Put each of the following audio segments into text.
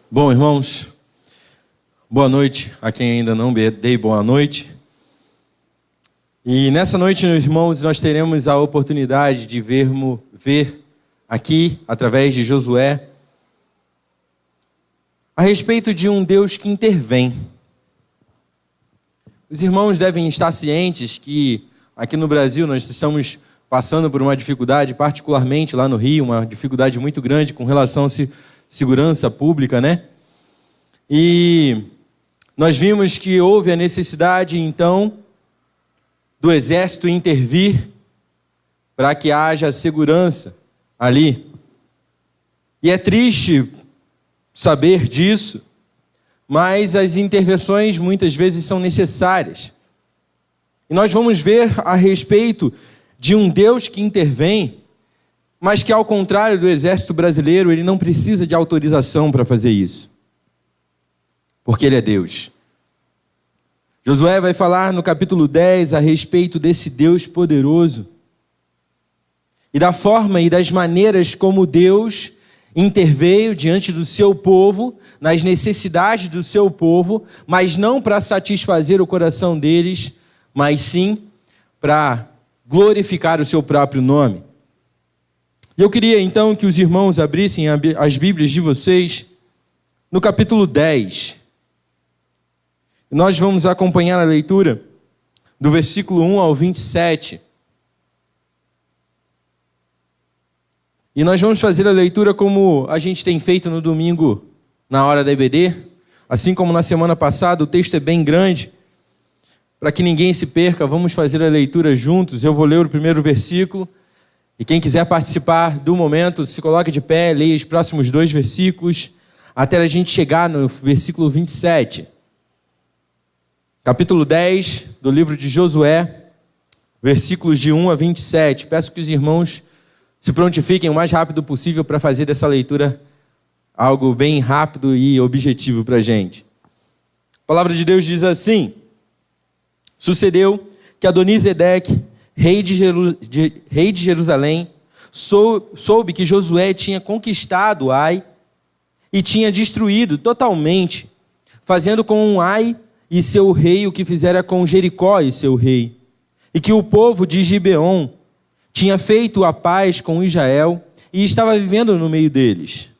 Bom, irmãos, boa noite a quem ainda não dei boa noite. E nessa noite, irmãos, nós teremos a oportunidade de ver aqui, através de Josué, a respeito de um Deus que intervém. Os irmãos devem estar cientes que aqui no Brasil nós estamos passando por uma dificuldade, particularmente lá no Rio, uma dificuldade muito grande com relação a segurança pública, né? E nós vimos que houve a necessidade, então, do exército intervir para que haja segurança ali. E é triste saber disso, mas as intervenções muitas vezes são necessárias. E nós vamos ver a respeito de um Deus que intervém, mas que, ao contrário do exército brasileiro, ele não precisa de autorização para fazer isso, porque ele é Deus. Josué vai falar no capítulo 10 a respeito desse Deus poderoso e da forma e das maneiras como Deus interveio diante do seu povo, nas necessidades do seu povo, mas não para satisfazer o coração deles, mas sim para glorificar o seu próprio nome. Eu queria então que os irmãos abrissem as Bíblias de vocês no capítulo 10. Nós vamos acompanhar a leitura do versículo 1 ao 27. E nós vamos fazer a leitura como a gente tem feito no domingo na hora da EBD. Assim como na semana passada, o texto é bem grande. Para que ninguém se perca, vamos fazer a leitura juntos. Eu vou ler o primeiro versículo. E quem quiser participar do momento, se coloque de pé, leia os próximos 2 versículos, até a gente chegar no versículo 27. Capítulo 10 do livro de Josué, versículos de 1 a 27. Peço que os irmãos se prontifiquem o mais rápido possível para fazer dessa leitura algo bem rápido e objetivo para a gente. A palavra de Deus diz assim: Sucedeu que Adonisedeque, rei de Jerusalém, soube que Josué tinha conquistado Ai e tinha destruído totalmente, fazendo com Ai e seu rei o que fizera com Jericó e seu rei, e que o povo de Gibeon tinha feito a paz com Israel e estava vivendo no meio deles.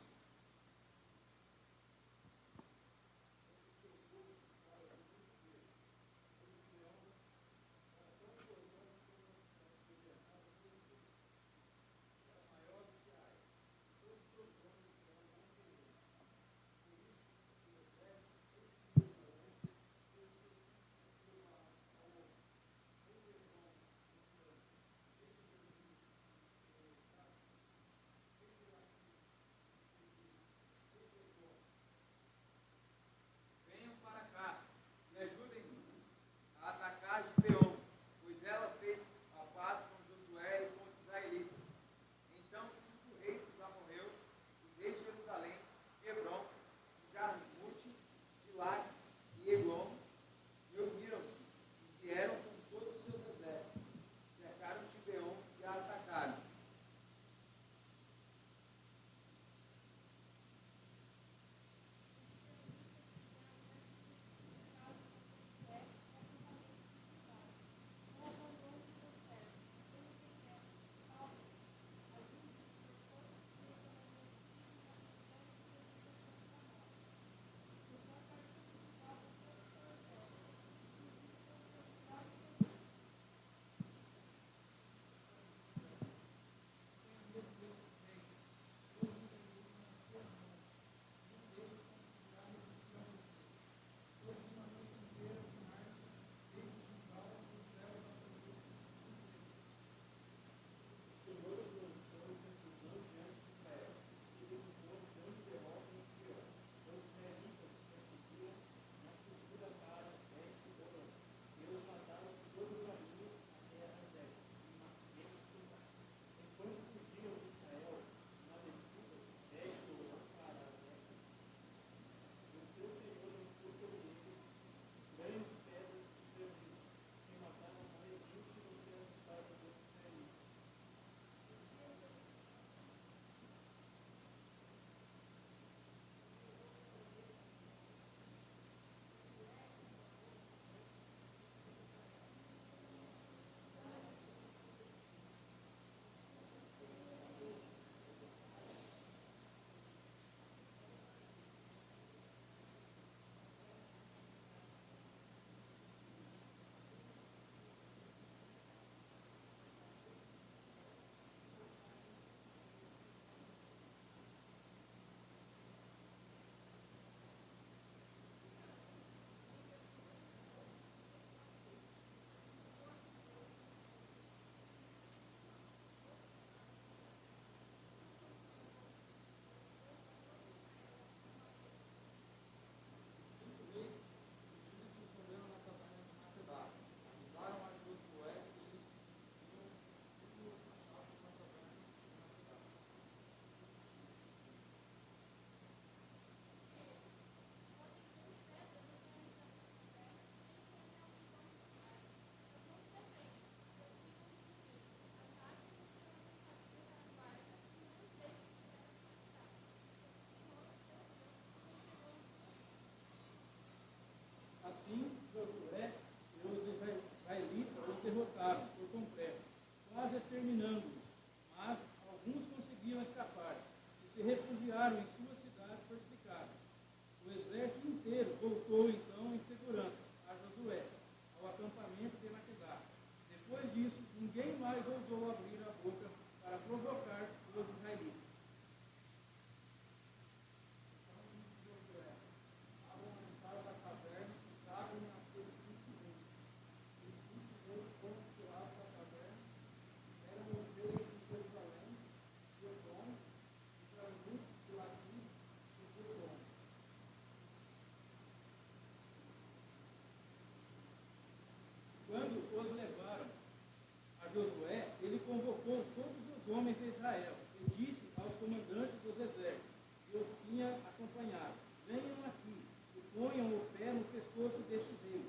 homens de Israel, e disse aos comandantes dos exércitos, que os tinha acompanhado: venham aqui e ponham o pé no pescoço desses reis.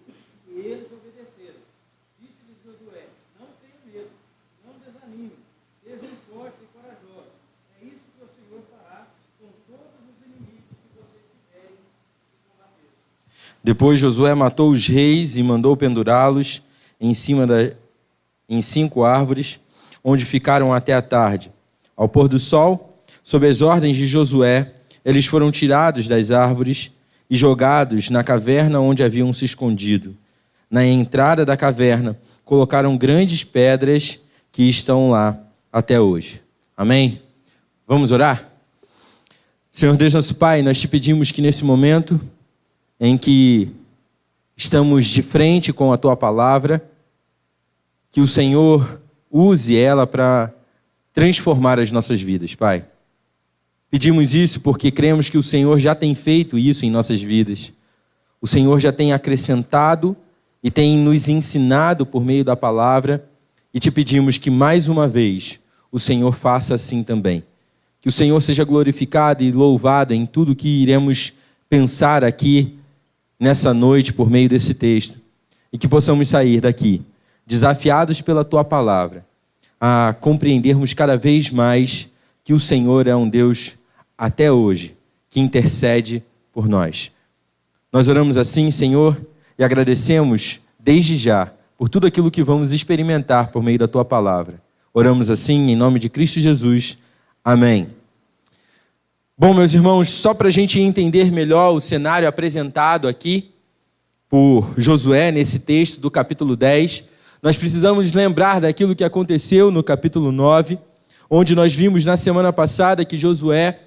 E eles obedeceram. Disse-lhes Josué: não tenham medo, não desanimem, sejam fortes e corajosos. É isso que o Senhor fará com todos os inimigos que vocês tiverem de combater. Depois Josué matou os reis e mandou pendurá-los em 5 árvores, onde ficaram até a tarde. Ao pôr do sol, sob as ordens de Josué, eles foram tirados das árvores e jogados na caverna onde haviam se escondido. Na entrada da caverna, colocaram grandes pedras que estão lá até hoje. Amém? Vamos orar? Senhor Deus nosso Pai, nós te pedimos que nesse momento em que estamos de frente com a Tua palavra, que o Senhor use ela para transformar as nossas vidas, Pai. Pedimos isso porque cremos que o Senhor já tem feito isso em nossas vidas. O Senhor já tem acrescentado e tem nos ensinado por meio da palavra, e te pedimos que mais uma vez o Senhor faça assim também. Que o Senhor seja glorificado e louvado em tudo que iremos pensar aqui nessa noite por meio desse texto, e que possamos sair daqui desafiados pela Tua palavra, a compreendermos cada vez mais que o Senhor é um Deus, até hoje, que intercede por nós. Nós oramos assim, Senhor, e agradecemos desde já por tudo aquilo que vamos experimentar por meio da Tua palavra. Oramos assim em nome de Cristo Jesus. Amém. Bom, meus irmãos, só para a gente entender melhor o cenário apresentado aqui por Josué nesse texto do capítulo 10, nós precisamos lembrar daquilo que aconteceu no capítulo 9, onde nós vimos na semana passada que Josué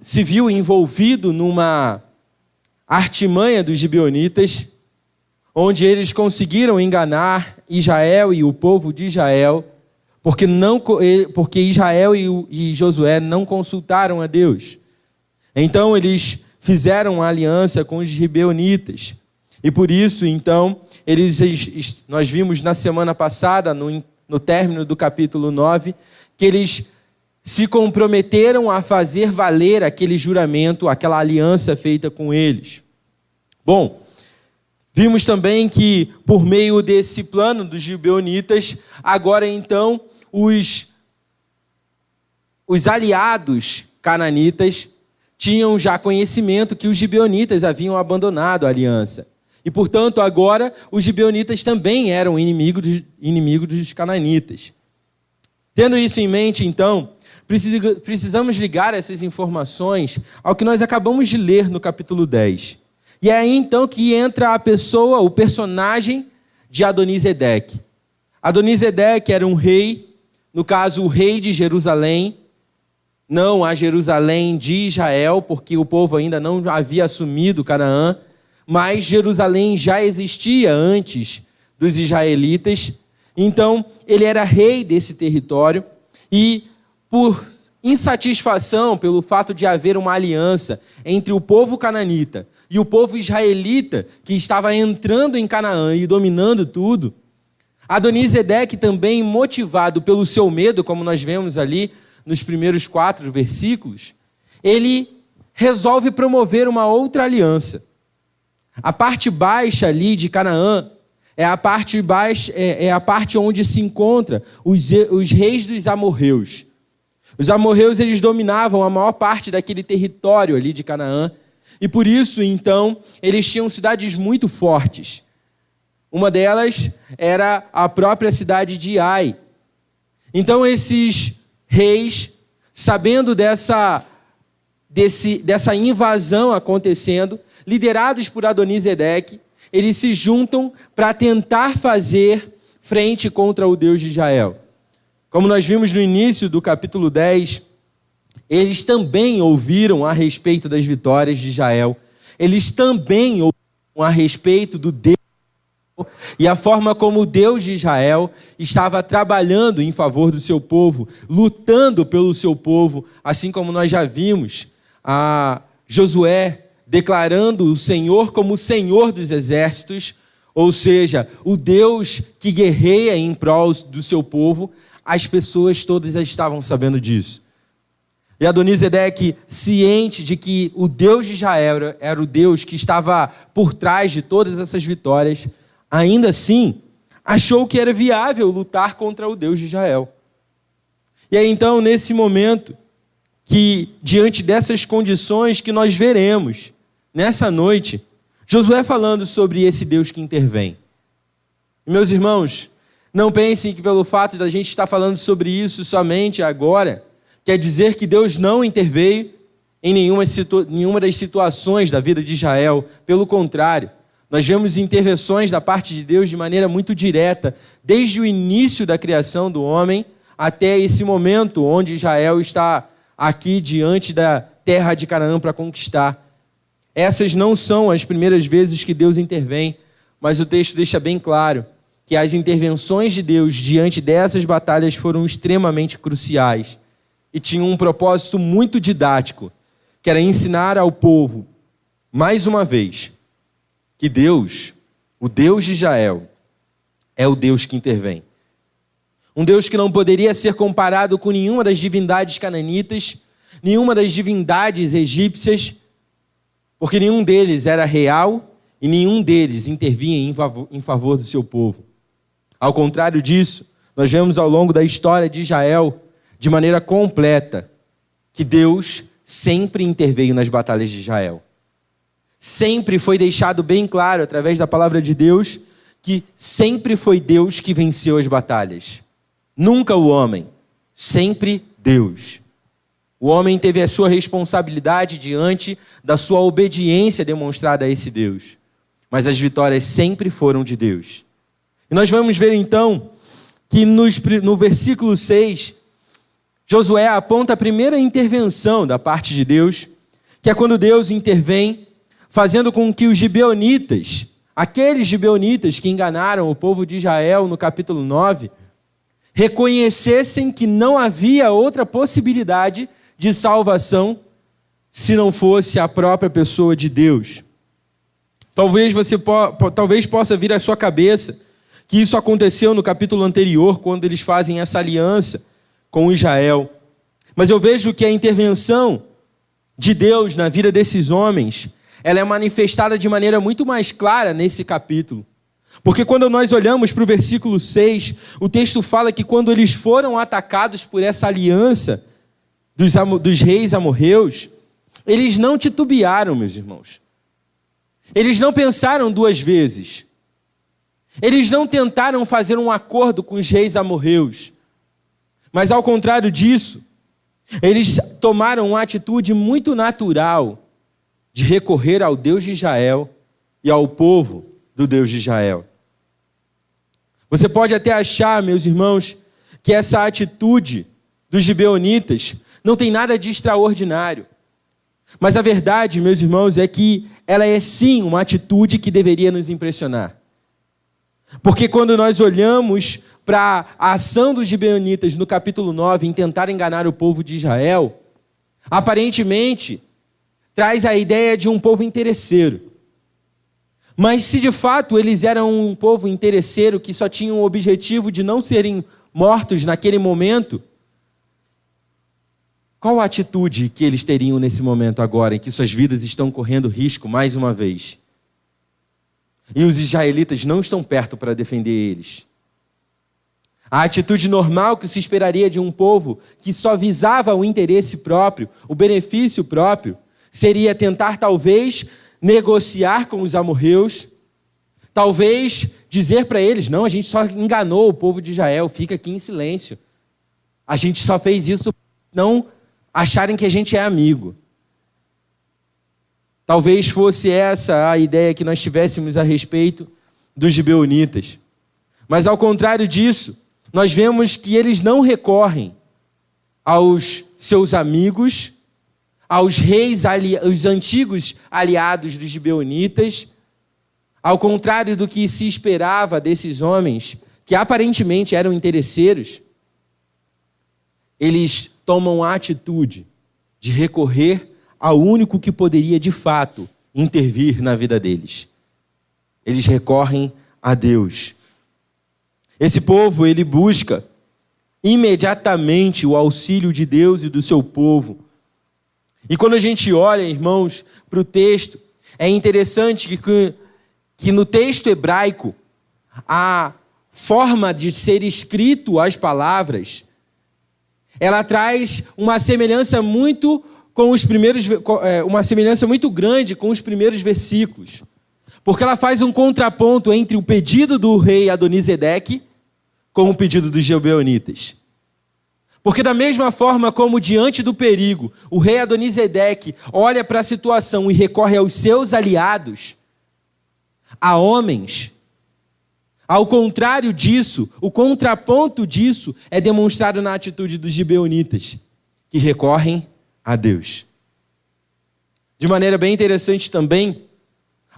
se viu envolvido numa artimanha dos gibeonitas, onde eles conseguiram enganar Israel e o povo de Israel, porque Israel e Josué não consultaram a Deus. Então eles fizeram uma aliança com os gibeonitas. E por isso, então, nós vimos na semana passada, no término do capítulo 9, que eles se comprometeram a fazer valer aquele juramento, aquela aliança feita com eles. Bom, vimos também que, por meio desse plano dos gibeonitas, agora então, os aliados cananitas tinham já conhecimento que os gibeonitas haviam abandonado a aliança. E, portanto, agora os gibeonitas também eram inimigos dos cananitas. Tendo isso em mente, então, precisamos ligar essas informações ao que nós acabamos de ler no capítulo 10. E é aí, então, que entra o personagem de Adonisedeque. Adonisedeque era um rei, no caso, o rei de Jerusalém, não a Jerusalém de Israel, porque o povo ainda não havia assumido Canaã, mas Jerusalém já existia antes dos israelitas. Então, ele era rei desse território e, por insatisfação pelo fato de haver uma aliança entre o povo cananita e o povo israelita, que estava entrando em Canaã e dominando tudo, Adonisedeque, também motivado pelo seu medo, como nós vemos ali nos primeiros 4 versículos, ele resolve promover uma outra aliança. A parte baixa ali de Canaã é a parte onde se encontra os reis dos amorreus. Os amorreus, eles dominavam a maior parte daquele território ali de Canaã, e por isso, então, eles tinham cidades muito fortes. Uma delas era a própria cidade de Ai. Então, esses reis, sabendo dessa invasão acontecendo, liderados por Adonisedeque, eles se juntam para tentar fazer frente contra o Deus de Israel. Como nós vimos no início do capítulo 10, eles também ouviram a respeito das vitórias de Israel. Eles também ouviram a respeito do Deus e a forma como o Deus de Israel estava trabalhando em favor do seu povo, lutando pelo seu povo, assim como nós já vimos a Josué declarando o Senhor como o Senhor dos exércitos, ou seja, o Deus que guerreia em prol do seu povo, as pessoas todas já estavam sabendo disso. E Adonisedeque, ciente de que o Deus de Israel era o Deus que estava por trás de todas essas vitórias, ainda assim, achou que era viável lutar contra o Deus de Israel. E aí então, nesse momento, que diante dessas condições que nós veremos, nessa noite, Josué falando sobre esse Deus que intervém. E, meus irmãos, não pensem que pelo fato da gente estar falando sobre isso somente agora, quer dizer que Deus não interveio em nenhuma das situações da vida de Israel. Pelo contrário, nós vemos intervenções da parte de Deus de maneira muito direta, desde o início da criação do homem até esse momento onde Israel está aqui diante da terra de Canaã para conquistar. Essas não são as primeiras vezes que Deus intervém, mas o texto deixa bem claro que as intervenções de Deus diante dessas batalhas foram extremamente cruciais e tinham um propósito muito didático, que era ensinar ao povo, mais uma vez, que Deus, o Deus de Israel, é o Deus que intervém. Um Deus que não poderia ser comparado com nenhuma das divindades cananitas, nenhuma das divindades egípcias, porque nenhum deles era real e nenhum deles intervinha em favor do seu povo. Ao contrário disso, nós vemos ao longo da história de Israel, de maneira completa, que Deus sempre interveio nas batalhas de Israel. Sempre foi deixado bem claro, através da palavra de Deus, que sempre foi Deus que venceu as batalhas. Nunca o homem, sempre Deus. O homem teve a sua responsabilidade diante da sua obediência demonstrada a esse Deus. Mas as vitórias sempre foram de Deus. E nós vamos ver então que no versículo 6, Josué aponta a primeira intervenção da parte de Deus, que é quando Deus intervém, fazendo com que os gibeonitas, aqueles gibeonitas que enganaram o povo de Israel no capítulo 9, reconhecessem que não havia outra possibilidade de salvação se não fosse a própria pessoa de Deus. Talvez possa vir à sua cabeça que isso aconteceu no capítulo anterior, quando eles fazem essa aliança com Israel. Mas eu vejo que a intervenção de Deus na vida desses homens, ela é manifestada de maneira muito mais clara nesse capítulo. Porque quando nós olhamos para o versículo 6, o texto fala que quando eles foram atacados por essa aliança dos reis amorreus, eles não titubearam, meus irmãos. Eles não pensaram duas vezes. Eles não tentaram fazer um acordo com os reis amorreus. Mas ao contrário disso, eles tomaram uma atitude muito natural de recorrer ao Deus de Israel e ao povo do Deus de Israel. Você pode até achar, meus irmãos, que essa atitude dos gibeonitas não tem nada de extraordinário. Mas a verdade, meus irmãos, é que ela é sim uma atitude que deveria nos impressionar. Porque quando nós olhamos para a ação dos gibeonitas no capítulo 9 em tentar enganar o povo de Israel, aparentemente traz a ideia de um povo interesseiro. Mas se de fato eles eram um povo interesseiro que só tinham o objetivo de não serem mortos naquele momento, qual a atitude que eles teriam nesse momento agora, em que suas vidas estão correndo risco mais uma vez? E os israelitas não estão perto para defender eles. A atitude normal que se esperaria de um povo que só visava o interesse próprio, o benefício próprio, seria tentar talvez negociar com os amorreus, talvez dizer para eles, não, a gente só enganou o povo de Israel, fica aqui em silêncio. A gente só fez isso para não acharem que a gente é amigo. Talvez fosse essa a ideia que nós tivéssemos a respeito dos gibeonitas. Mas ao contrário disso, nós vemos que eles não recorrem aos seus amigos, aos reis, os antigos aliados dos gibeonitas, ao contrário do que se esperava desses homens, que aparentemente eram interesseiros, eles tomam a atitude de recorrer ao único que poderia, de fato, intervir na vida deles. Eles recorrem a Deus. Esse povo, ele busca imediatamente o auxílio de Deus e do seu povo. E quando a gente olha, irmãos, para o texto, é interessante que no texto hebraico, a forma de ser escrito as palavras, ela traz uma semelhança muito grande com os primeiros versículos. Porque ela faz um contraponto entre o pedido do rei Adonisedeque com o pedido dos gibeonitas. Porque da mesma forma como diante do perigo, o rei Adonisedeque olha para a situação e recorre aos seus aliados, a homens, ao contrário disso, o contraponto disso é demonstrado na atitude dos gibeonitas, que recorrem a Deus. De maneira bem interessante também,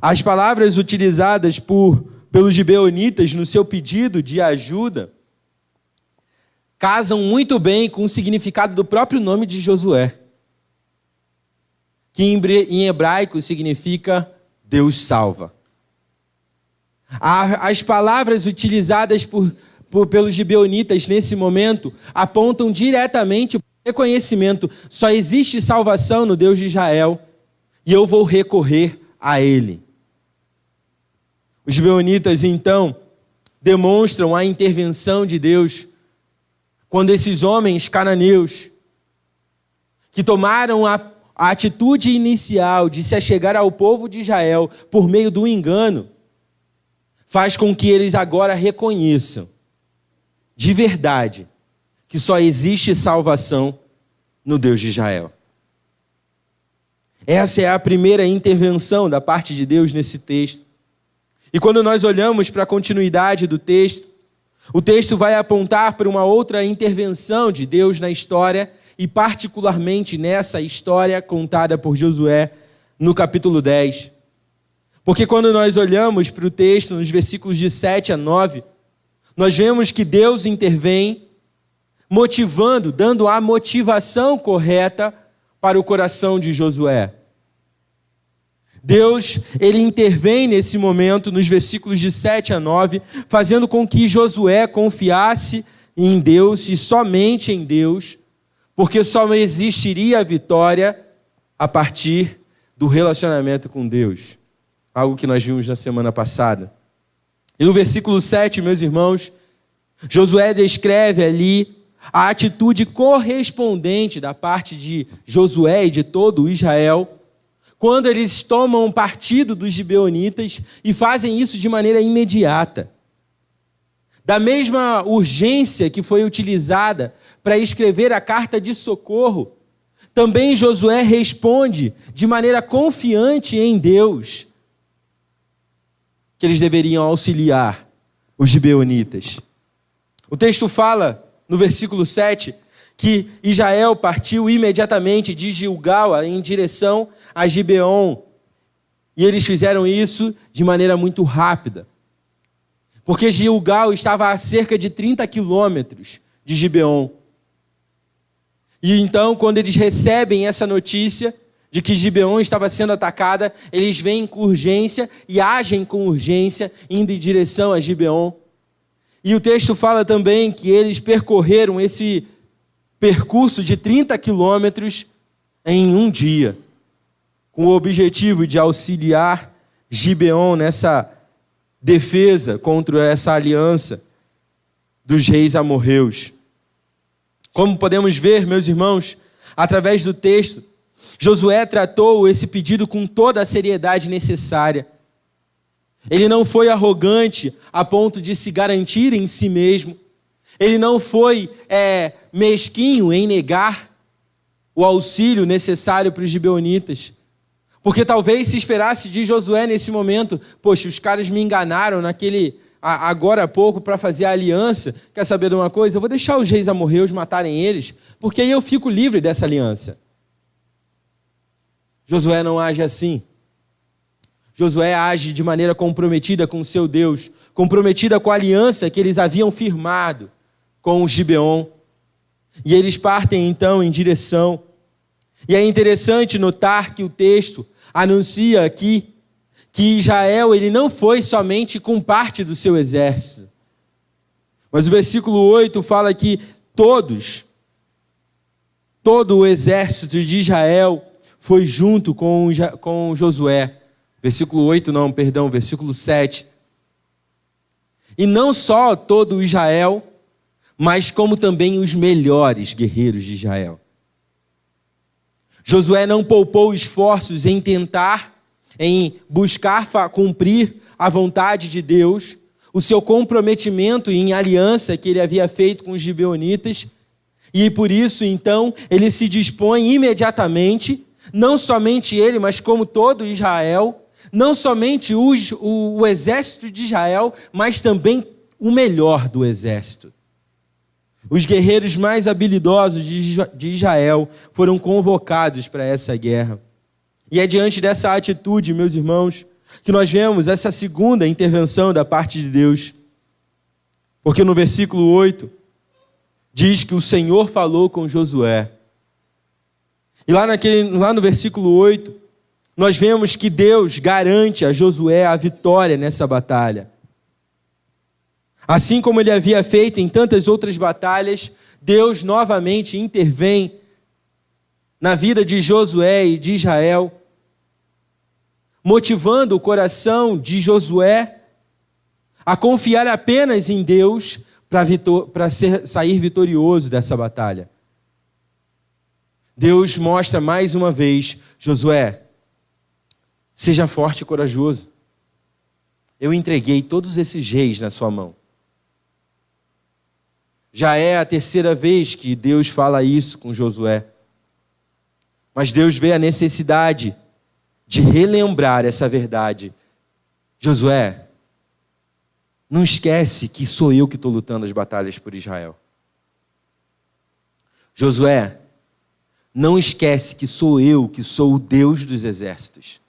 as palavras utilizadas pelos gibeonitas no seu pedido de ajuda casam muito bem com o significado do próprio nome de Josué, que em hebraico significa Deus salva. As palavras utilizadas pelos gibeonitas nesse momento apontam diretamente para o reconhecimento: só existe salvação no Deus de Israel e eu vou recorrer a Ele. Os gibeonitas, então, demonstram a intervenção de Deus quando esses homens cananeus, que tomaram a atitude inicial de se achegar ao povo de Israel por meio do engano, faz com que eles agora reconheçam, de verdade, que só existe salvação no Deus de Israel. Essa é a primeira intervenção da parte de Deus nesse texto. E quando nós olhamos para a continuidade do texto, o texto vai apontar para uma outra intervenção de Deus na história, e particularmente nessa história contada por Josué no capítulo 10. Porque quando nós olhamos para o texto, nos versículos de 7 a 9, nós vemos que Deus intervém, motivando, dando a motivação correta para o coração de Josué. Deus, ele intervém nesse momento, nos versículos de 7 a 9, fazendo com que Josué confiasse em Deus e somente em Deus, porque só existiria a vitória a partir do relacionamento com Deus. Algo que nós vimos na semana passada. E no versículo 7, meus irmãos, Josué descreve ali a atitude correspondente da parte de Josué e de todo Israel, quando eles tomam partido dos gibeonitas e fazem isso de maneira imediata. Da mesma urgência que foi utilizada para escrever a carta de socorro, também Josué responde de maneira confiante em Deus, que eles deveriam auxiliar os gibeonitas. O texto fala, no versículo 7, que Israel partiu imediatamente de Gilgal em direção a Gibeon. E eles fizeram isso de maneira muito rápida. Porque Gilgal estava a cerca de 30 quilômetros de Gibeon. E então, quando eles recebem essa notícia de que Gibeon estava sendo atacada, eles vêm com urgência e agem com urgência, indo em direção a Gibeon. E o texto fala também que eles percorreram esse percurso de 30 quilômetros em um dia, com o objetivo de auxiliar Gibeon nessa defesa contra essa aliança dos reis amorreus. Como podemos ver, meus irmãos, através do texto, Josué tratou esse pedido com toda a seriedade necessária. Ele não foi arrogante a ponto de se garantir em si mesmo. Ele não foi mesquinho em negar o auxílio necessário para os gibeonitas. Porque talvez se esperasse de Josué nesse momento: poxa, os caras me enganaram agora há pouco para fazer a aliança. Quer saber de uma coisa? Eu vou deixar os reis amorreus matarem eles, porque aí eu fico livre dessa aliança. Josué não age assim. Josué age de maneira comprometida com o seu Deus, comprometida com a aliança que eles haviam firmado com o Gibeon. E eles partem então em direção. E é interessante notar que o texto anuncia aqui que Israel ele não foi somente com parte do seu exército. Mas o versículo 8 fala que todo o exército de Israel foi junto com Josué. Versículo 7. E não só todo Israel, mas como também os melhores guerreiros de Israel. Josué não poupou esforços em buscar cumprir a vontade de Deus, o seu comprometimento em aliança que ele havia feito com os gibeonitas, e por isso, então, ele se dispõe imediatamente, não somente ele, mas como todo Israel, não somente o exército de Israel, mas também o melhor do exército. Os guerreiros mais habilidosos de Israel foram convocados para essa guerra. E é diante dessa atitude, meus irmãos, que nós vemos essa segunda intervenção da parte de Deus. Porque no versículo 8, diz que o Senhor falou com Josué. E lá no versículo 8, nós vemos que Deus garante a Josué a vitória nessa batalha. Assim como ele havia feito em tantas outras batalhas, Deus novamente intervém na vida de Josué e de Israel, motivando o coração de Josué a confiar apenas em Deus para sair vitorioso dessa batalha. Deus mostra mais uma vez: Josué, seja forte e corajoso. Eu entreguei todos esses reis na sua mão. Já é a terceira vez que Deus fala isso com Josué. Mas Deus vê a necessidade de relembrar essa verdade. Josué, não esquece que sou eu que estou lutando as batalhas por Israel. Josué, não esquece que sou eu que sou o Deus dos exércitos.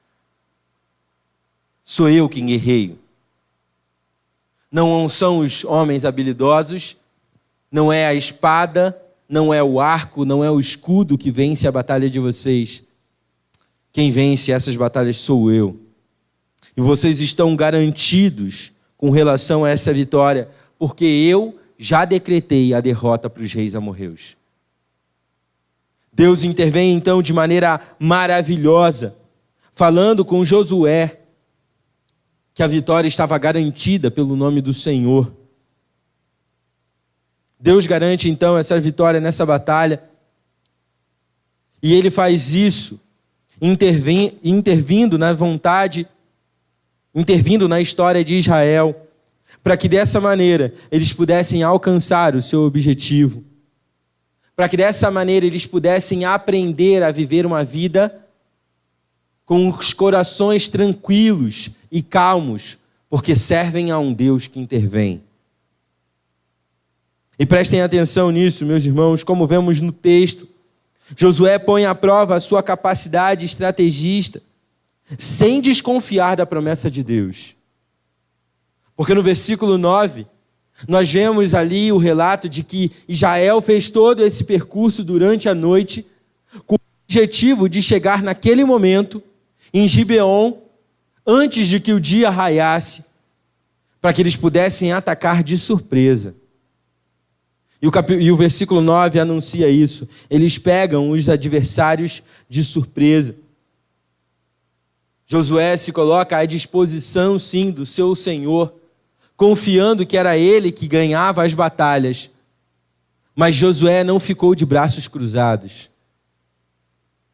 Sou eu quem guerreio. Não são os homens habilidosos, não é a espada, não é o arco, não é o escudo que vence a batalha de vocês. Quem vence essas batalhas sou eu. E vocês estão garantidos com relação a essa vitória, porque eu já decretei a derrota para os reis amorreus. Deus intervém então de maneira maravilhosa, falando com Josué que a vitória estava garantida pelo nome do Senhor. Deus garante então essa vitória nessa batalha, e ele faz isso intervindo na vontade, intervindo na história de Israel, para que dessa maneira eles pudessem alcançar o seu objetivo, para que dessa maneira eles pudessem aprender a viver uma vida com os corações tranquilos e calmos, porque servem a um Deus que intervém. E prestem atenção nisso, meus irmãos, como vemos no texto, Josué põe à prova a sua capacidade estrategista, sem desconfiar da promessa de Deus. Porque no versículo 9, nós vemos ali o relato de que Israel fez todo esse percurso durante a noite, com o objetivo de chegar naquele momento, em Gibeon, antes de que o dia raiasse, para que eles pudessem atacar de surpresa. E o versículo 9 anuncia isso. Eles pegam os adversários de surpresa. Josué se coloca à disposição, sim, do seu Senhor, confiando que era ele que ganhava as batalhas. Mas Josué não ficou de braços cruzados.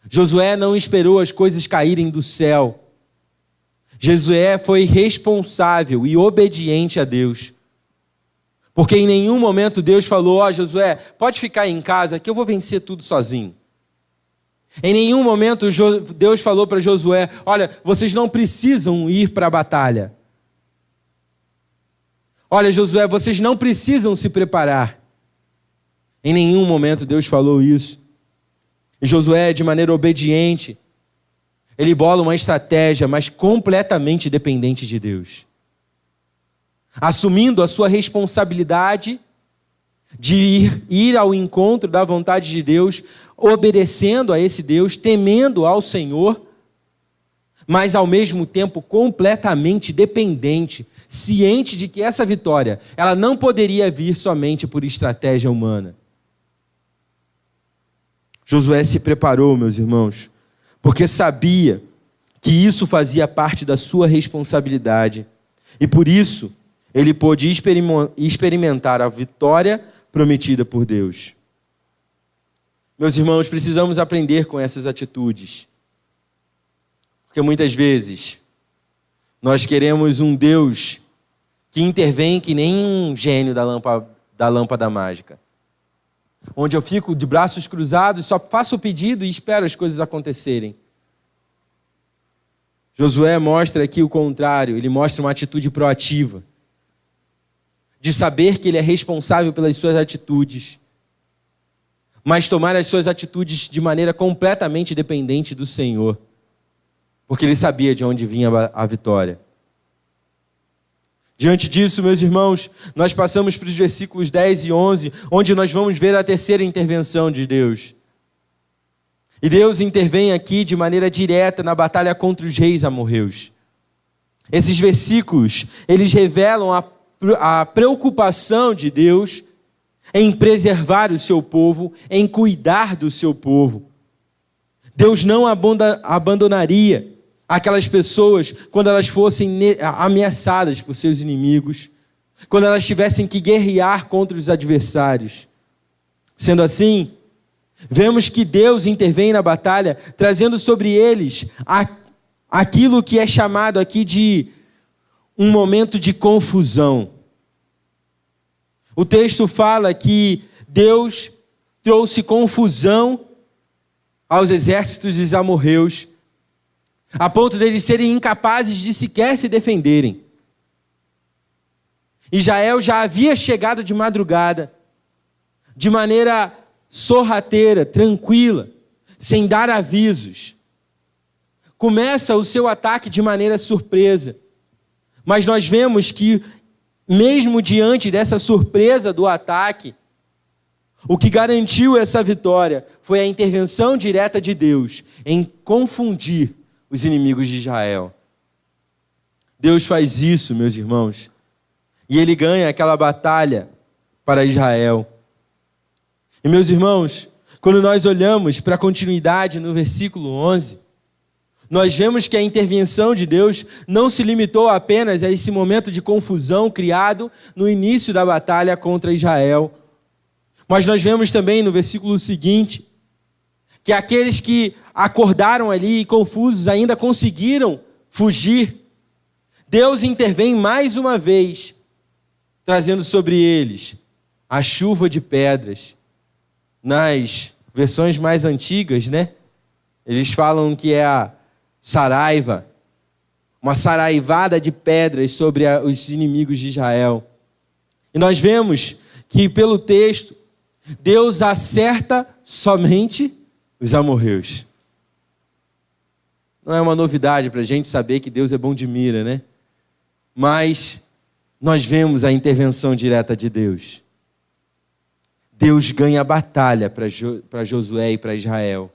Josué não esperou as coisas caírem do céu. Josué foi responsável e obediente a Deus. Porque em nenhum momento Deus falou: Josué, pode ficar em casa que eu vou vencer tudo sozinho. Em nenhum momento Deus falou para Josué: olha, vocês não precisam ir para a batalha. Olha, Josué, vocês não precisam se preparar. Em nenhum momento Deus falou isso. E Josué, de maneira obediente, ele bola uma estratégia, mas completamente dependente de Deus. Assumindo a sua responsabilidade de ir ao encontro da vontade de Deus, obedecendo a esse Deus, temendo ao Senhor, mas ao mesmo tempo completamente dependente, ciente de que essa vitória, ela não poderia vir somente por estratégia humana, Josué se preparou, meus irmãos, porque sabia que isso fazia parte da sua responsabilidade. E por isso, ele pôde experimentar a vitória prometida por Deus. Meus irmãos, precisamos aprender com essas atitudes. Porque muitas vezes, nós queremos um Deus que intervém que nem um gênio da lâmpada mágica. Onde eu fico de braços cruzados, só faço o pedido e espero as coisas acontecerem. Josué mostra aqui o contrário, ele mostra uma atitude proativa, de saber que ele é responsável pelas suas atitudes, mas tomar as suas atitudes de maneira completamente dependente do Senhor, porque ele sabia de onde vinha a vitória. Diante disso, meus irmãos, nós passamos para os versículos 10 e 11, onde nós vamos ver a terceira intervenção de Deus. E Deus intervém aqui de maneira direta na batalha contra os reis amorreus. Esses versículos, eles revelam a preocupação de Deus em preservar o seu povo, em cuidar do seu povo. Deus não abandonaria aquelas pessoas quando elas fossem ameaçadas por seus inimigos, quando elas tivessem que guerrear contra os adversários. Sendo assim, vemos que Deus intervém na batalha, trazendo sobre eles aquilo que é chamado aqui de um momento de confusão. O texto fala que Deus trouxe confusão aos exércitos dos amorreus, a ponto deles serem incapazes de sequer se defenderem. Israel já havia chegado de madrugada, de maneira sorrateira, tranquila, sem dar avisos. Começa o seu ataque de maneira surpresa. Mas nós vemos que, mesmo diante dessa surpresa do ataque, o que garantiu essa vitória foi a intervenção direta de Deus em confundir os inimigos de Israel. Deus faz isso, meus irmãos, e ele ganha aquela batalha para Israel. E, meus irmãos, quando nós olhamos para a continuidade no versículo 11, nós vemos que a intervenção de Deus não se limitou apenas a esse momento de confusão criado no início da batalha contra Israel. Mas nós vemos também no versículo seguinte, que aqueles que acordaram ali confusos ainda conseguiram fugir. Deus intervém mais uma vez, trazendo sobre eles a chuva de pedras. Nas versões mais antigas, né? Eles falam que é a saraiva, uma saraivada de pedras sobre os inimigos de Israel. E nós vemos que pelo texto, Deus acerta somente os amorreus. Não é uma novidade para a gente saber que Deus é bom de mira, né? Mas nós vemos a intervenção direta de Deus. Deus ganha a batalha para Josué e para Israel,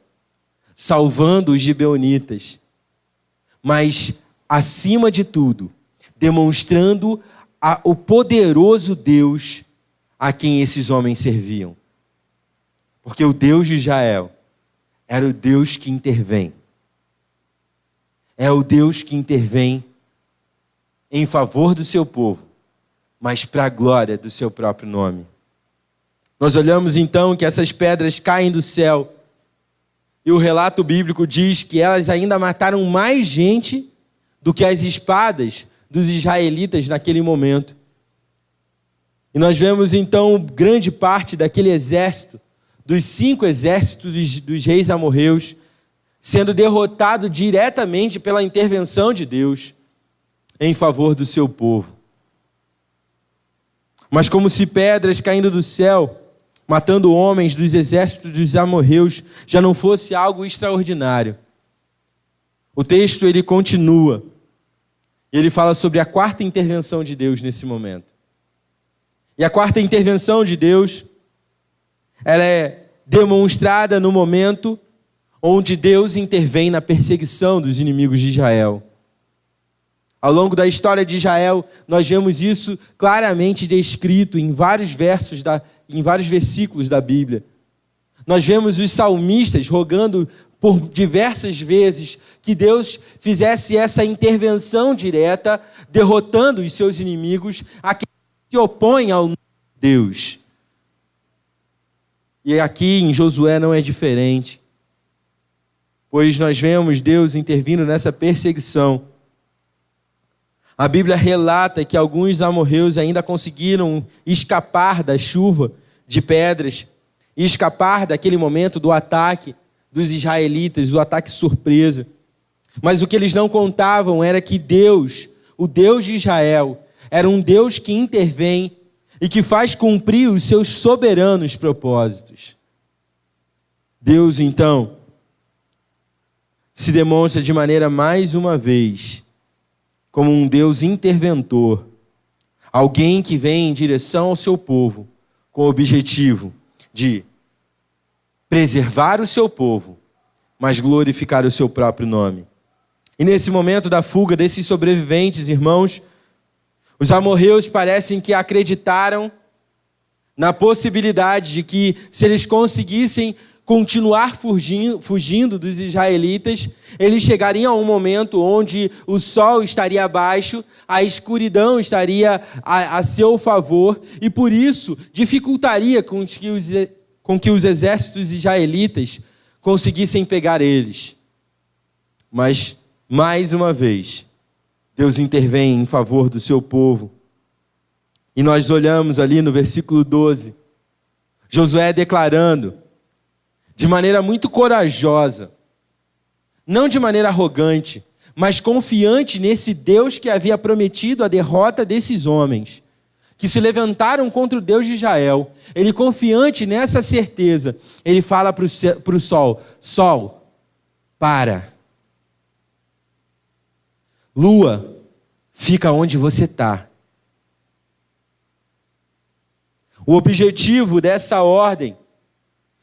salvando os gibeonitas, mas, acima de tudo, demonstrando o poderoso Deus a quem esses homens serviam. Porque o Deus de Israel era o Deus que intervém. É o Deus que intervém em favor do seu povo, mas para a glória do seu próprio nome. Nós olhamos então que essas pedras caem do céu e o relato bíblico diz que elas ainda mataram mais gente do que as espadas dos israelitas naquele momento. E nós vemos então grande parte daquele exército, dos 5 exércitos dos reis amorreus, sendo derrotado diretamente pela intervenção de Deus em favor do seu povo. Mas como se pedras caindo do céu, matando homens dos exércitos dos amorreus, já não fosse algo extraordinário. O texto ele continua. Ele fala sobre a quarta intervenção de Deus nesse momento. E a quarta intervenção de Deus, ela é demonstrada no momento onde Deus intervém na perseguição dos inimigos de Israel. Ao longo da história de Israel, nós vemos isso claramente descrito em vários versículos da Bíblia. Nós vemos os salmistas rogando por diversas vezes que Deus fizesse essa intervenção direta, derrotando os seus inimigos, aqueles que se opõem ao Deus. E aqui em Josué não é diferente, pois nós vemos Deus intervindo nessa perseguição. A Bíblia relata que alguns amorreus ainda conseguiram escapar da chuva de pedras e escapar daquele momento do ataque dos israelitas, do ataque surpresa. Mas o que eles não contavam era que Deus, o Deus de Israel, era um Deus que intervém e que faz cumprir os seus soberanos propósitos. Deus, então, se demonstra de maneira mais uma vez como um Deus interventor, alguém que vem em direção ao seu povo com o objetivo de preservar o seu povo, mas glorificar o seu próprio nome. E nesse momento da fuga desses sobreviventes, irmãos, os amorreus parecem que acreditaram na possibilidade de que, se eles conseguissem continuar fugindo dos israelitas, eles chegariam a um momento onde o sol estaria abaixo, a escuridão estaria a seu favor, e por isso dificultaria com que os exércitos israelitas conseguissem pegar eles. Mas, mais uma vez, Deus intervém em favor do seu povo. E nós olhamos ali no versículo 12, Josué declarando, de maneira muito corajosa, não de maneira arrogante, mas confiante nesse Deus que havia prometido a derrota desses homens, que se levantaram contra o Deus de Israel. Ele, confiante nessa certeza, ele fala para o sol: Sol, para. Lua, fica onde você está. O objetivo dessa ordem,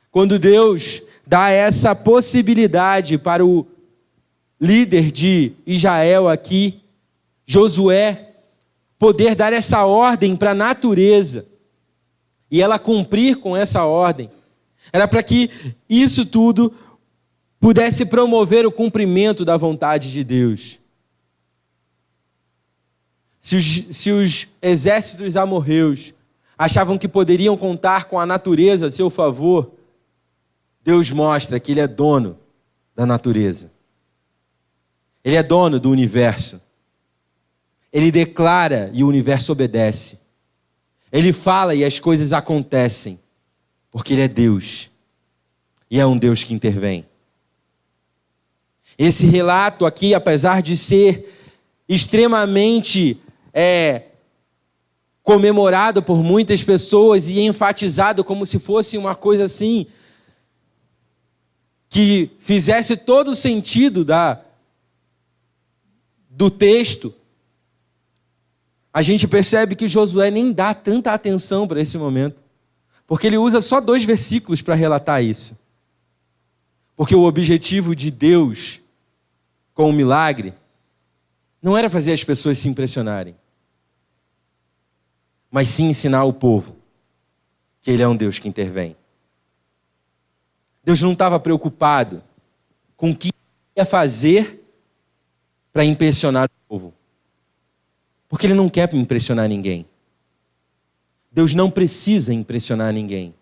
quando Deus dá essa possibilidade para o líder de Israel aqui, Josué, poder dar essa ordem para a natureza e ela cumprir com essa ordem, era para que isso tudo pudesse promover o cumprimento da vontade de Deus. Se os exércitos amorreus achavam que poderiam contar com a natureza a seu favor, Deus mostra que Ele é dono da natureza. Ele é dono do universo. Ele declara e o universo obedece. Ele fala e as coisas acontecem, porque Ele é Deus. E é um Deus que intervém. Esse relato aqui, apesar de ser extremamente comemorado por muitas pessoas e enfatizado como se fosse uma coisa assim, que fizesse todo o sentido do texto, a gente percebe que Josué nem dá tanta atenção para esse momento, porque ele usa só 2 versículos para relatar isso. Porque o objetivo de Deus com o milagre não era fazer as pessoas se impressionarem, mas sim ensinar o povo que Ele é um Deus que intervém. Deus não estava preocupado com o que ia fazer para impressionar o povo, porque Ele não quer impressionar ninguém. Deus não precisa impressionar ninguém.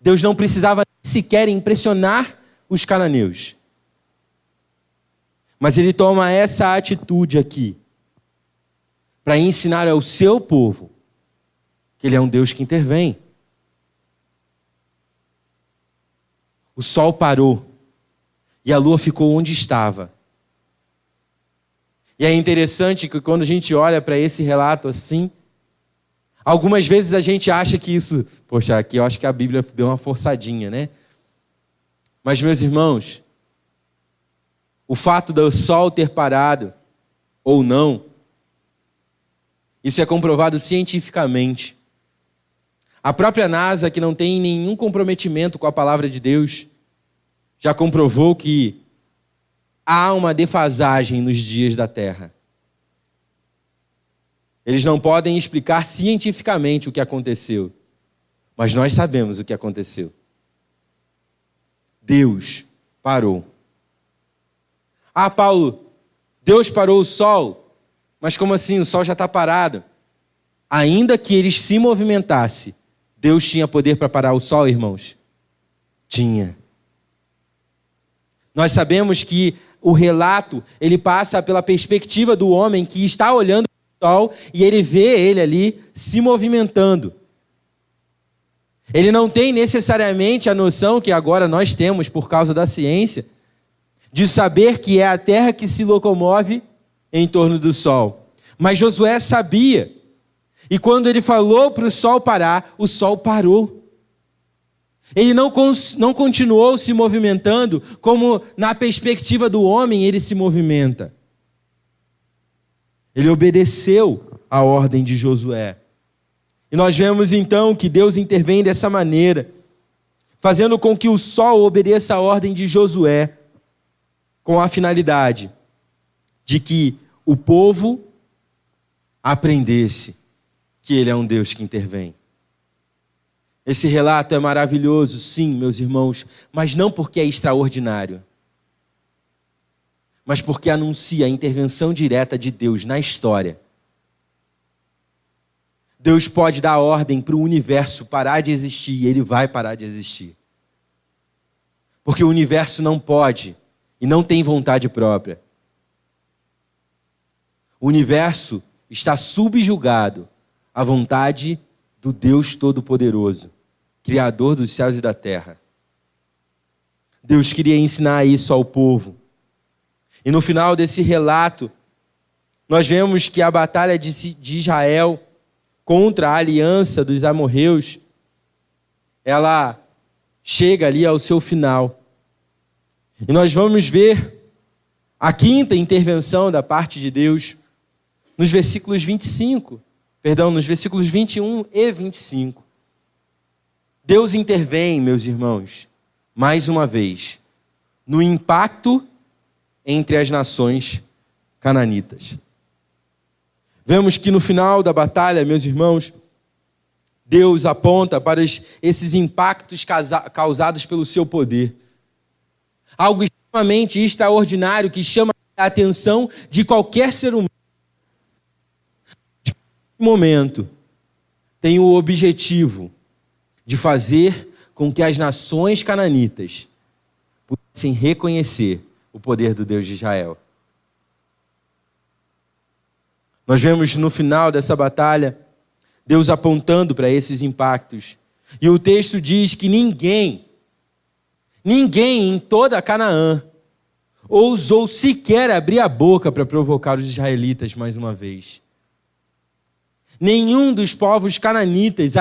Deus não precisava sequer impressionar os cananeus. Mas Ele toma essa atitude aqui para ensinar ao seu povo que Ele é um Deus que intervém. O sol parou e a lua ficou onde estava. E é interessante que quando a gente olha para esse relato assim, algumas vezes a gente acha que isso... Poxa, aqui eu acho que a Bíblia deu uma forçadinha, né? Mas, meus irmãos, o fato do sol ter parado ou não, isso é comprovado cientificamente. A própria NASA, que não tem nenhum comprometimento com a palavra de Deus, já comprovou que há uma defasagem nos dias da Terra. Eles não podem explicar cientificamente o que aconteceu, mas nós sabemos o que aconteceu. Deus parou. Ah, Paulo, Deus parou o sol, mas como assim? O sol já está parado. Ainda que eles se movimentassem, Deus tinha poder para parar o sol, irmãos? Tinha. Nós sabemos que o relato, ele passa pela perspectiva do homem que está olhando para o sol e ele vê ele ali se movimentando. Ele não tem necessariamente a noção que agora nós temos por causa da ciência, de saber que é a terra que se locomove em torno do sol. Mas Josué sabia. E quando ele falou para o sol parar, o sol parou. Ele não continuou se movimentando como na perspectiva do homem ele se movimenta. Ele obedeceu a ordem de Josué. E nós vemos então que Deus intervém dessa maneira, fazendo com que o sol obedeça a ordem de Josué, com a finalidade de que o povo aprendesse que ele é um Deus que intervém. Esse relato é maravilhoso, sim, meus irmãos, mas não porque é extraordinário, mas porque anuncia a intervenção direta de Deus na história. Deus pode dar ordem para o universo parar de existir e ele vai parar de existir. Porque o universo não pode e não tem vontade própria. O universo está subjugado à vontade do Deus Todo-Poderoso, Criador dos céus e da terra. Deus queria ensinar isso ao povo. E no final desse relato, nós vemos que a batalha de Israel contra a aliança dos amorreus, ela chega ali ao seu final. E nós vamos ver a quinta intervenção da parte de Deus nos versículos 21 e 25. Deus intervém, meus irmãos, mais uma vez, no impacto entre as nações cananitas. Vemos que no final da batalha, meus irmãos, Deus aponta para esses impactos causados pelo seu poder. Algo extremamente extraordinário que chama a atenção de qualquer ser humano. Nesse momento, tem o objetivo de fazer com que as nações cananitas pudessem reconhecer o poder do Deus de Israel. Nós vemos no final dessa batalha, Deus apontando para esses impactos. E o texto diz que ninguém em toda Canaã ousou sequer abrir a boca para provocar os israelitas mais uma vez. Nenhum dos povos cananitas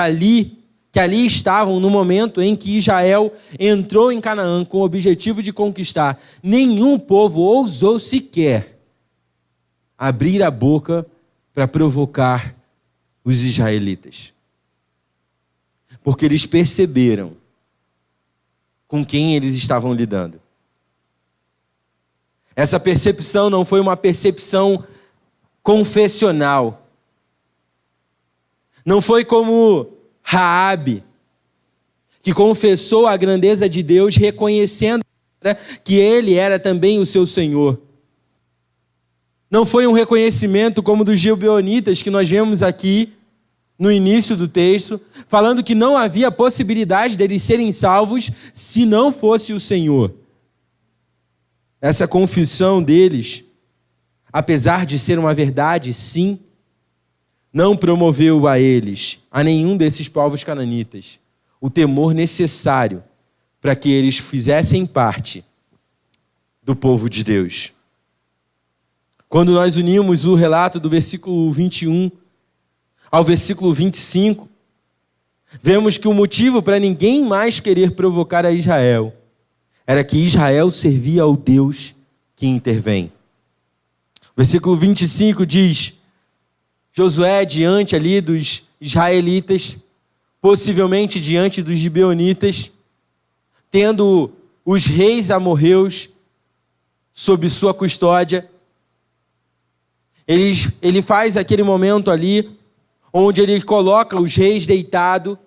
que ali estavam no momento em que Israel entrou em Canaã com o objetivo de conquistar, nenhum povo ousou sequer abrir a boca para provocar os israelitas. Porque eles perceberam com quem eles estavam lidando. Essa percepção não foi uma percepção confessional. Não foi como Raabe, que confessou a grandeza de Deus, reconhecendo que ele era também o seu Senhor. Não foi um reconhecimento como dos gibeonitas que nós vemos aqui no início do texto, falando que não havia possibilidade deles serem salvos se não fosse o Senhor. Essa confissão deles, apesar de ser uma verdade, sim, não promoveu a nenhum desses povos cananitas, o temor necessário para que eles fizessem parte do povo de Deus. Quando nós unimos o relato do versículo 21 ao versículo 25, vemos que o motivo para ninguém mais querer provocar a Israel era que Israel servia ao Deus que intervém. O versículo 25 diz: Josué diante ali dos israelitas, possivelmente diante dos gibeonitas, tendo os reis amorreus sob sua custódia, ele faz aquele momento ali, onde ele coloca os reis deitados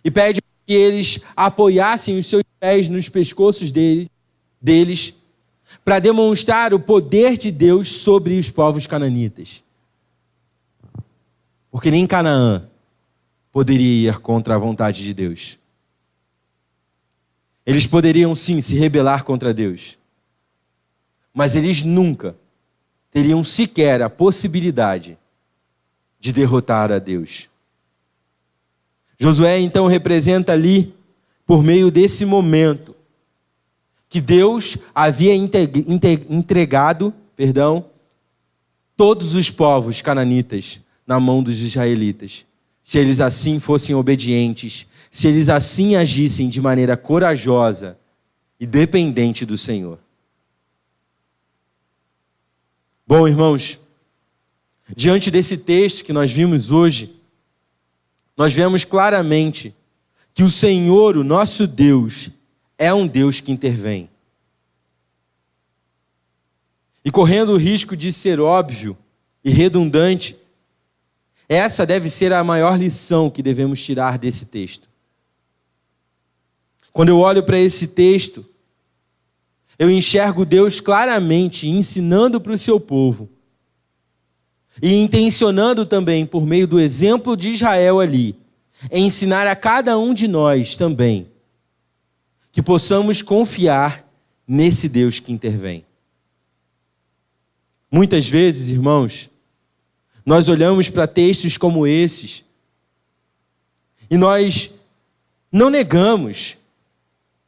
e pede que eles apoiassem os seus pés nos pescoços deles para demonstrar o poder de Deus sobre os povos cananitas. Porque nem Canaã poderia ir contra a vontade de Deus. Eles poderiam sim se rebelar contra Deus, mas eles nunca teriam sequer a possibilidade de derrotar a Deus. Josué então representa ali, por meio desse momento, que Deus havia entregado, todos os povos cananitas na mão dos israelitas. Se eles assim fossem obedientes, se eles assim agissem de maneira corajosa e dependente do Senhor. Bom, irmãos, diante desse texto que nós vimos hoje, nós vemos claramente que o Senhor, o nosso Deus, é um Deus que intervém. E correndo o risco de ser óbvio e redundante, essa deve ser a maior lição que devemos tirar desse texto. Quando eu olho para esse texto, eu enxergo Deus claramente ensinando para o seu povo e intencionando também, por meio do exemplo de Israel ali, ensinar a cada um de nós também que possamos confiar nesse Deus que intervém. Muitas vezes, irmãos, nós olhamos para textos como esses e nós não negamos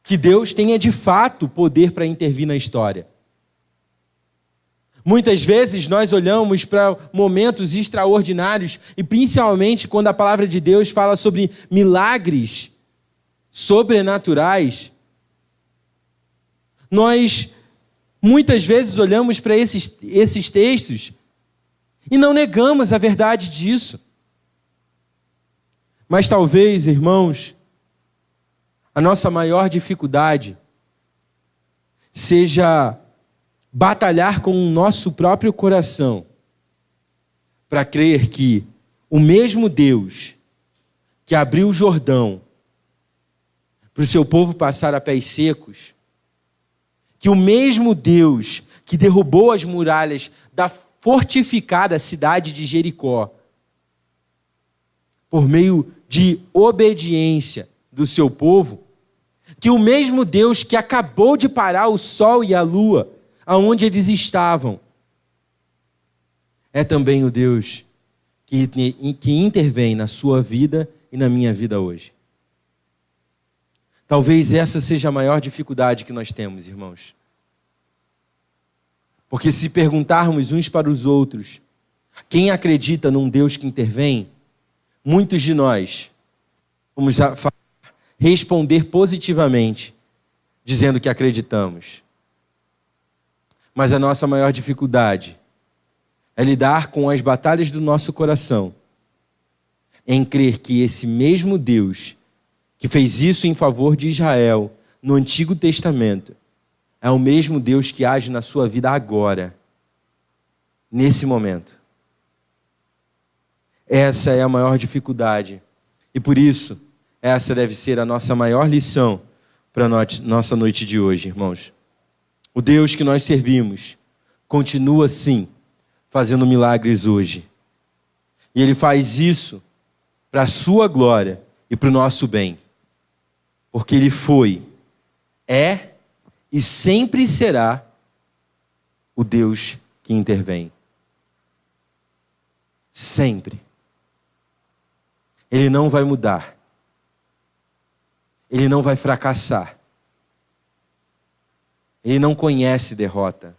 que Deus tenha de fato poder para intervir na história. Muitas vezes nós olhamos para momentos extraordinários e principalmente quando a palavra de Deus fala sobre milagres sobrenaturais, nós muitas vezes olhamos para esses textos e não negamos a verdade disso. Mas talvez, irmãos, a nossa maior dificuldade seja batalhar com o nosso próprio coração para crer que o mesmo Deus que abriu o Jordão para o seu povo passar a pés secos, que o mesmo Deus que derrubou as muralhas da fortificada cidade de Jericó, por meio de obediência do seu povo, que o mesmo Deus que acabou de parar o sol e a lua aonde eles estavam, é também o Deus que intervém na sua vida e na minha vida hoje. Talvez essa seja a maior dificuldade que nós temos, irmãos. Porque se perguntarmos uns para os outros, quem acredita num Deus que intervém, muitos de nós vamos responder positivamente, dizendo que acreditamos. Mas a nossa maior dificuldade é lidar com as batalhas do nosso coração, em crer que esse mesmo Deus que fez isso em favor de Israel no Antigo Testamento é o mesmo Deus que age na sua vida agora, nesse momento. Essa é a maior dificuldade. E por isso, essa deve ser a nossa maior lição para a nossa noite de hoje, irmãos. O Deus que nós servimos continua, sim, fazendo milagres hoje. E Ele faz isso para a sua glória e para o nosso bem. Porque Ele foi, é e sempre será o Deus que intervém. Sempre. Ele não vai mudar. Ele não vai fracassar. Ele não conhece derrota.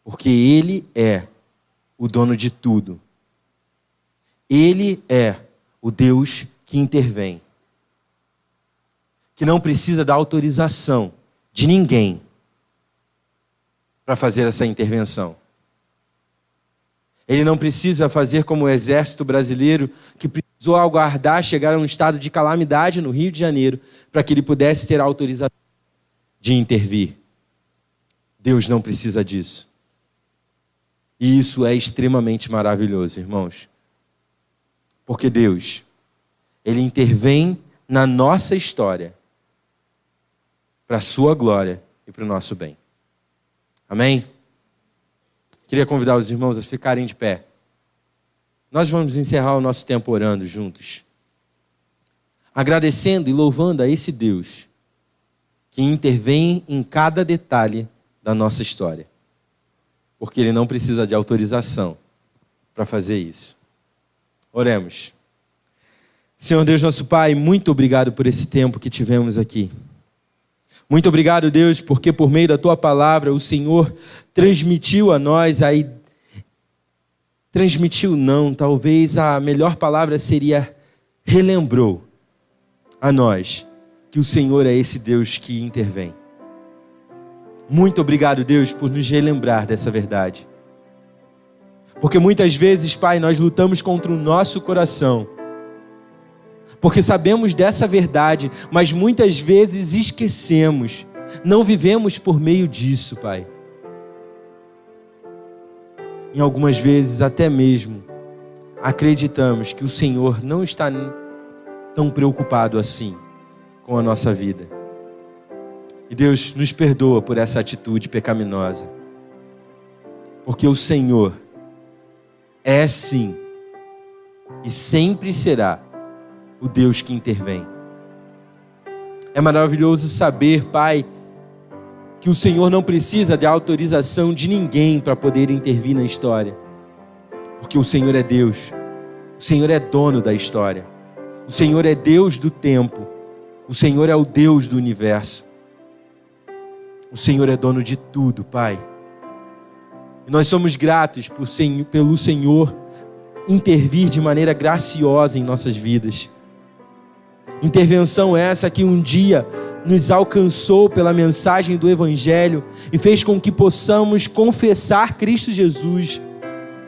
Porque Ele é o dono de tudo. Ele é o Deus que intervém. Que não precisa da autorização de ninguém para fazer essa intervenção. Ele não precisa fazer como o exército brasileiro, que precisou aguardar chegar a um estado de calamidade no Rio de Janeiro, para que ele pudesse ter a autorização de intervir. Deus não precisa disso. E isso é extremamente maravilhoso, irmãos. Porque Deus, Ele intervém na nossa história para a sua glória e para o nosso bem. Amém? Queria convidar os irmãos a ficarem de pé. Nós vamos encerrar o nosso tempo orando juntos, agradecendo e louvando a esse Deus que intervém em cada detalhe da nossa história, porque Ele não precisa de autorização para fazer isso. Oremos. Senhor Deus, nosso Pai, muito obrigado por esse tempo que tivemos aqui. Muito obrigado, Deus, porque por meio da Tua palavra o Senhor transmitiu a nós Transmitiu não, talvez a melhor palavra seria relembrou a nós que o Senhor é esse Deus que intervém. Muito obrigado, Deus, por nos relembrar dessa verdade. Porque muitas vezes, Pai, nós lutamos contra o nosso coração, porque sabemos dessa verdade, mas muitas vezes esquecemos, não vivemos por meio disso, Pai. Em algumas vezes até mesmo acreditamos que o Senhor não está tão preocupado assim com a nossa vida. E Deus nos perdoa por essa atitude pecaminosa, porque o Senhor é sim e sempre será o Deus que intervém. É maravilhoso saber, Pai, que o Senhor não precisa de autorização de ninguém para poder intervir na história, porque o Senhor é Deus, o Senhor é dono da história, o Senhor é Deus do tempo, o Senhor é o Deus do universo, o Senhor é dono de tudo, Pai. E nós somos gratos pelo Senhor intervir de maneira graciosa em nossas vidas. Intervenção essa que um dia nos alcançou pela mensagem do Evangelho e fez com que possamos confessar Cristo Jesus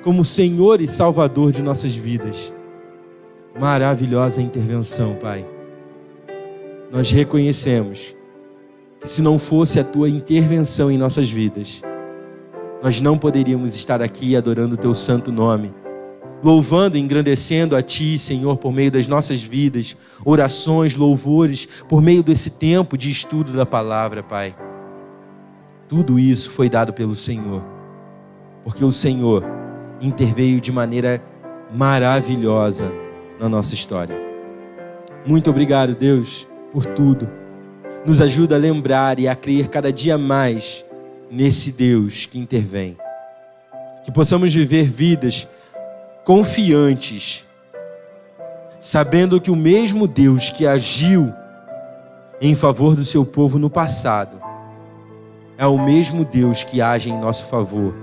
como Senhor e Salvador de nossas vidas. Maravilhosa intervenção, Pai. Nós reconhecemos que se não fosse a Tua intervenção em nossas vidas, nós não poderíamos estar aqui adorando o Teu santo nome, louvando e engrandecendo a Ti, Senhor, por meio das nossas vidas, orações, louvores, por meio desse tempo de estudo da palavra, Pai. Tudo isso foi dado pelo Senhor, porque o Senhor interveio de maneira maravilhosa na nossa história. Muito obrigado, Deus, por tudo. Nos ajuda a lembrar e a crer cada dia mais nesse Deus que intervém. Que possamos viver vidas confiantes, sabendo que o mesmo Deus que agiu em favor do seu povo no passado é o mesmo Deus que age em nosso favor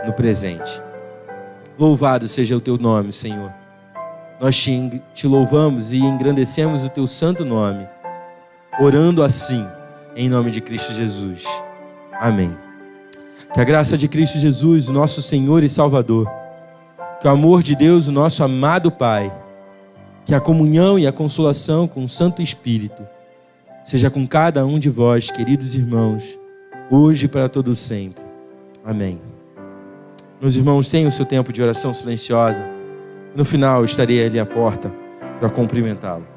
no presente. Louvado seja o Teu nome, Senhor. Nós te louvamos e engrandecemos o Teu santo nome, orando assim, em nome de Cristo Jesus. Amém. Que a graça de Cristo Jesus, nosso Senhor e Salvador, que o amor de Deus, o nosso amado Pai, que a comunhão e a consolação com o Santo Espírito seja com cada um de vós, queridos irmãos, hoje e para todo sempre. Amém. Meus irmãos, tenham o seu tempo de oração silenciosa. No final, estarei ali à porta para cumprimentá-lo.